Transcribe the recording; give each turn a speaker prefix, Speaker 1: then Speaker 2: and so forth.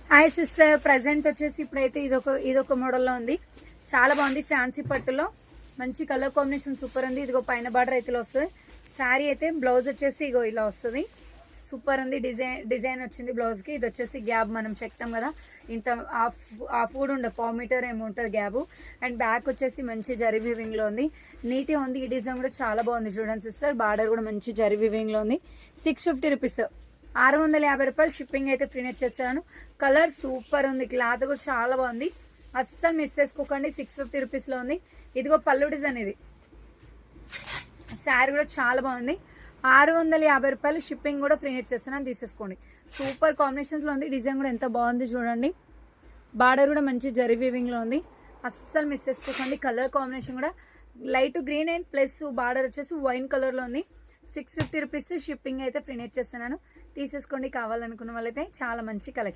Speaker 1: Hi sister, present వచ్చేసి ఇప్పుడైతే ఇదొక మోడల్లో ఉంది. చాలా బాగుంది. ఫ్యాన్సీ పట్టులో మంచి కలర్ కాంబినేషన్ సూపర్ ఉంది. ఇదిగో పైన బార్డర్ అయితే వస్తుంది. శారీ అయితే బ్లౌజ్ వచ్చేసి ఇగో ఇలా వస్తుంది. సూపర్ ఉంది. డిజైన్ వచ్చింది బ్లౌజ్కి. ఇది వచ్చేసి గ్యాప్ మనం చెప్తాం కదా, ఇంత హాఫ్ కూడా ఉండే పావు ఏమో ఉంటుంది గ్యాప్. అండ్ బ్యాక్ వచ్చేసి మంచి జరీ వీవింగ్లో ఉంది. నీట్గా ఉంది. ఈ డిజైన్ కూడా చాలా బాగుంది. చూడండి సిస్టర్, బార్డర్ కూడా మంచి జరీ వీవింగ్లో ఉంది. 650 రూపీస్, 650 రూపాయలు. షిప్పింగ్ అయితే ఫ్రీ చేస్తాను. కలర్ సూపర్ ఉంది. క్లాత్ కూడా చాలా బాగుంది. అస్సలు మిస్ చేసుకోకండి. 650 రూపీస్లో ఉంది. ఇదిగో పళ్ళు డిజైన్. ఇది శారీ కూడా చాలా బాగుంది. 650 రూపాయలు. షిప్పింగ్ కూడా ఫ్రీ చేస్తున్నాను, తీసేసుకోండి. సూపర్ కాంబినేషన్స్లో ఉంది. డిజైన్ కూడా ఎంత బాగుంది చూడండి. బార్డర్ కూడా మంచి జరీ వీవింగ్లో ఉంది. అస్సలు మిస్ చేసుకోకండి. కలర్ కాంబినేషన్ కూడా light green and plus border వచ్చేసి వైన్ కలర్లో ఉంది. 650 రూపీస్. షిప్పింగ్ అయితే ఫ్రీ చేస్తున్నాను, తీసేసుకోండి. కావాలనుకున్న వాళ్ళైతే చాలా మంచి కలెక్షన్.